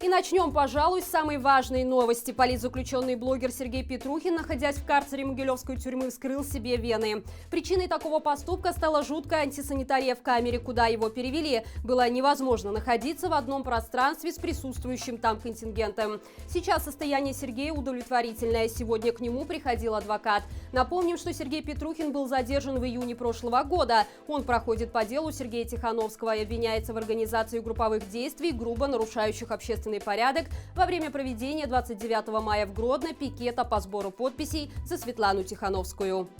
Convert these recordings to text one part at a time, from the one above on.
И начнем, пожалуй, с самой важной новости. Политзаключенный блогер Сергей Петрухин, находясь в карцере Могилевской тюрьмы, вскрыл себе вены. Причиной такого поступка стала жуткая антисанитария в камере, куда его перевели. Было невозможно находиться в одном пространстве с присутствующим там контингентом. Сейчас состояние Сергея удовлетворительное. Сегодня к нему приходил адвокат. Напомним, что Сергей Петрухин был задержан в июне прошлого года. Он проходит по делу Сергея Тихановского и обвиняется в организации групповых действий, грубо нарушающих общественный порядок во время проведения 29 мая в Гродно пикета по сбору подписей за Светлану Тихановскую.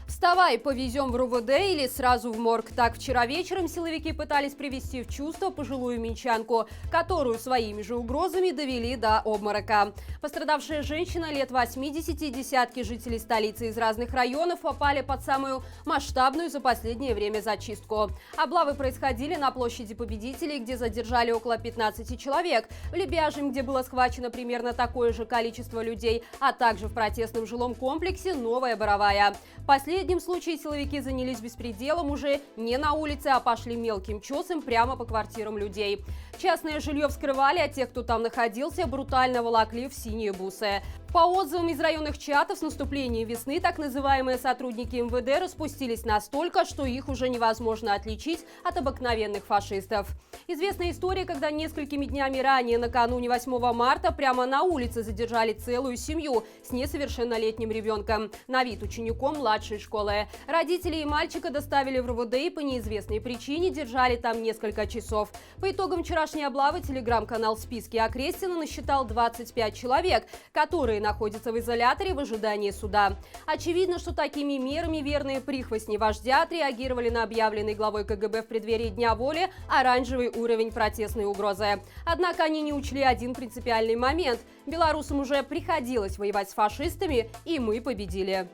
«Вставай, повезем в РУВД или сразу в морг». Так вчера вечером силовики пытались привести в чувство пожилую минчанку, которую своими же угрозами довели до обморока. Пострадавшая женщина лет 80 и десятки жителей столицы из разных районов попали под самую масштабную за последнее время зачистку. Облавы происходили на площади Победителей, где задержали около 15 человек, в Лебяжьем, где было схвачено примерно такое же количество людей, а также в протестном жилом комплексе «Новая Боровая». В последнем случае силовики занялись беспределом уже не на улице, а пошли мелким чесом прямо по квартирам людей. Частное жилье вскрывали, а тех, кто там находился, брутально волокли в синие бусы. По отзывам из районных чатов, с наступлением весны так называемые сотрудники МВД распустились настолько, что их уже невозможно отличить от обыкновенных фашистов. Известная история, когда несколькими днями ранее, накануне 8 марта, прямо на улице задержали целую семью с несовершеннолетним ребенком, на вид учеником младшей школы. Родители и мальчика доставили в РУВД и по неизвестной причине держали там несколько часов. По итогам вчерашней облавы телеграм-канал «Списки Окрестина» насчитал 25 человек, которые находятся в изоляторе в ожидании суда. Очевидно, что такими мерами верные прихвостни вождя отреагировали на объявленный главой КГБ в преддверии Дня воли оранжевый уровень протестной угрозы. Однако они не учли один принципиальный момент. Белорусам уже приходилось воевать с фашистами, и мы победили.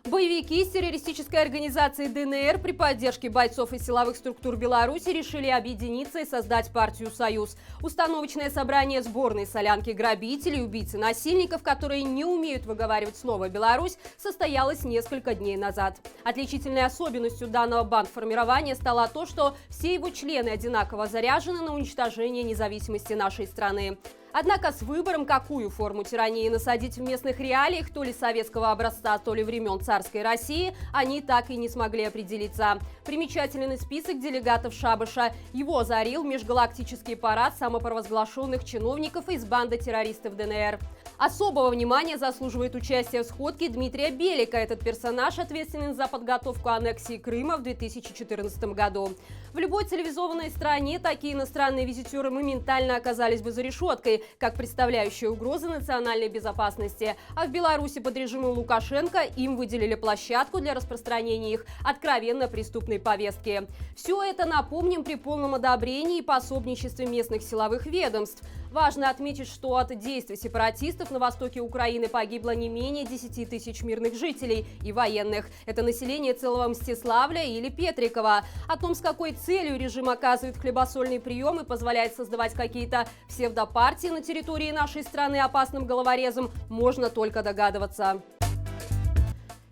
Боевики с террористической организацией ДНР при поддержке бойцов и силовых структур Беларуси решили объединиться и создать партию «Союз». Установочное собрание сборной солянки грабителей, убийц и насильников, которые не умеют выговаривать слово «Беларусь», состоялось несколько дней назад. Отличительной особенностью данного бандформирования стало то, что все его члены одинаково заряжены на уничтожение независимости нашей страны. Однако с выбором, какую форму тирании насадить в местных реалиях, то ли советского образца, то ли времен царской России, они так и не смогли определиться. Примечательный список делегатов шабаша. Его озарил межгалактический парад самопровозглашенных чиновников из банды террористов ДНР. Особого внимания заслуживает участие в сходке Дмитрия Белика. Этот персонаж ответственен за подготовку аннексии Крыма в 2014 году. В любой цивилизованной стране такие иностранные визитеры моментально оказались бы за решеткой, как представляющие угрозы национальной безопасности. А в Беларуси под режимом Лукашенко им выделили площадку для распространения их откровенно преступной повестки. Все это, напомним, при полном одобрении и пособничестве местных силовых ведомств. Важно отметить, что от действий сепаратистов на востоке Украины погибло не менее 10 тысяч мирных жителей и военных. Это население целого Мстиславля или Петрикова. О том, с какой целью режим оказывает хлебосольный прием и позволяет создавать какие-то псевдопартии на территории нашей страны опасным головорезом, можно только догадываться.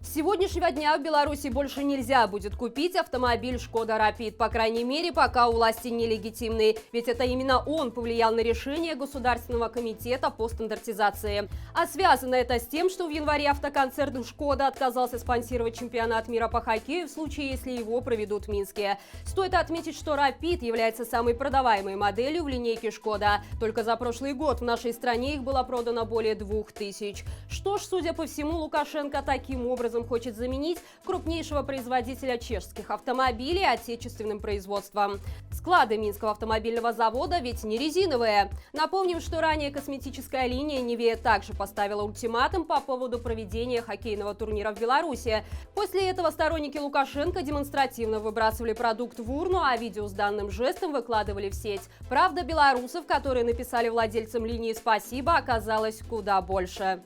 С сегодняшнего дня в Беларуси больше нельзя будет купить автомобиль «Шкода Рапид», по крайней мере, пока у власти нелегитимный. Ведь это именно он повлиял на решение Государственного комитета по стандартизации. А связано это с тем, что в январе автоконцерн «Шкода» отказался спонсировать чемпионат мира по хоккею в случае, если его проведут в Минске. Стоит отметить, что «Рапид» является самой продаваемой моделью в линейке «Шкода». Только за прошлый год в нашей стране их было продано более 2000. Что ж, судя по всему, Лукашенко таким образом хочет заменить крупнейшего производителя чешских автомобилей отечественным производством. Склады Минского автомобильного завода ведь не резиновые. Напомним, что ранее косметическая линия «Нивея» также поставила ультиматум по поводу проведения хоккейного турнира в Беларуси. После этого сторонники Лукашенко демонстративно выбрасывали продукт в урну, а видео с данным жестом выкладывали в сеть. Правда, белорусов, которые написали владельцам линии «Спасибо», оказалось куда больше.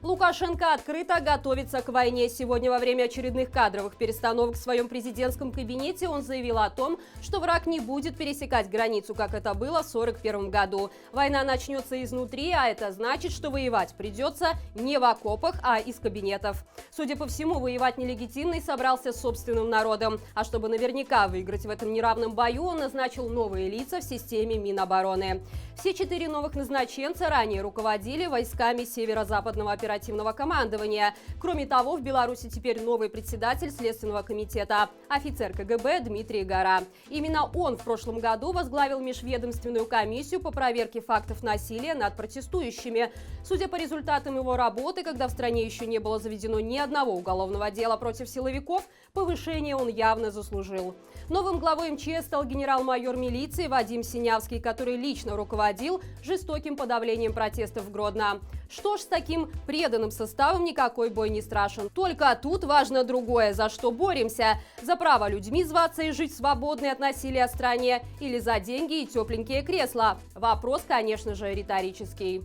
Лукашенко открыто готовится к войне. Сегодня во время очередных кадровых перестановок в своем президентском кабинете он заявил о том, что враг не будет пересекать границу, как это было в 1941 году. Война начнется изнутри, а это значит, что воевать придется не в окопах, а из кабинетов. Судя по всему, воевать нелегитимный собрался с собственным народом. А чтобы наверняка выиграть в этом неравном бою, он назначил новые лица в системе Минобороны. Все 4 новых назначенца ранее руководили войсками Северо-Западного оперативного командования. Кроме того, в Беларуси теперь новый председатель Следственного комитета, офицер КГБ Дмитрий Гора. Именно он в прошлом году возглавил межведомственную комиссию по проверке фактов насилия над протестующими. Судя по результатам его работы, когда в стране еще не было заведено ни одного уголовного дела против силовиков, повышение он явно заслужил. Новым главой МЧС стал генерал-майор милиции Вадим Синявский, который лично руководил жестоким подавлением протестов в Гродно. Что ж, с таким преданным составом никакой бой не страшен. Только тут важно другое, за что боремся. За право людьми зваться и жить в свободной от насилия стране или за деньги и тепленькие кресла? Вопрос, конечно же, риторический.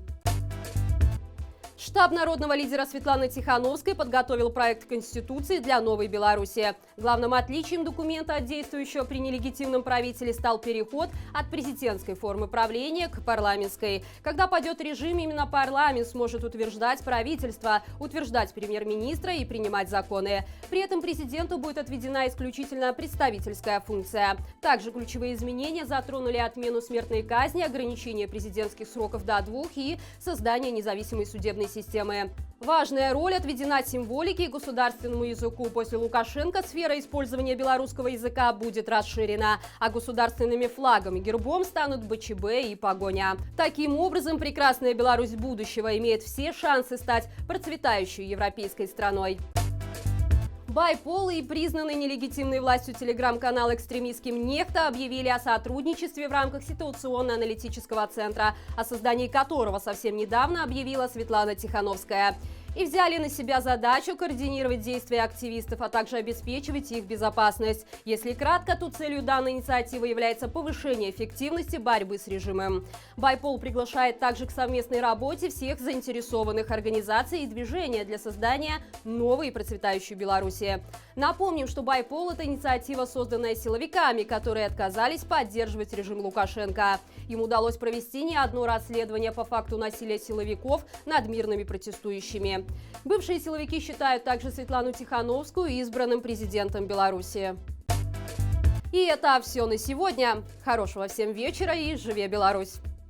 Штаб народного лидера Светланы Тихановской подготовил проект Конституции для новой Беларуси. Главным отличием документа от действующего при нелегитимном правителе стал переход от президентской формы правления к парламентской. Когда падет режим, именно парламент сможет утверждать правительство, утверждать премьер-министра и принимать законы. При этом президенту будет отведена исключительно представительская функция. Также ключевые изменения затронули отмену смертной казни, ограничение президентских сроков до 2 и создание независимой судебной системы. Важная роль отведена символике и государственному языку. После Лукашенко сфера использования белорусского языка будет расширена, а государственными флагом и гербом станут БЧБ и погоня. Таким образом, прекрасная Беларусь будущего имеет все шансы стать процветающей европейской страной. Байпол и признанный нелегитимной властью телеграм-канал «Экстремистским Нехта» объявили о сотрудничестве в рамках ситуационно-аналитического центра, о создании которого совсем недавно объявила Светлана Тихановская. И взяли на себя задачу координировать действия активистов, а также обеспечивать их безопасность. Если кратко, то целью данной инициативы является повышение эффективности борьбы с режимом. Байпол приглашает также к совместной работе всех заинтересованных организаций и движения для создания новой и процветающей Беларуси. Напомним, что Байпол – это инициатива, созданная силовиками, которые отказались поддерживать режим Лукашенко. Им удалось провести не одно расследование по факту насилия силовиков над мирными протестующими. Бывшие силовики считают также Светлану Тихановскую избранным президентом Беларуси. И это все на сегодня. Хорошего всем вечера и живе Беларусь!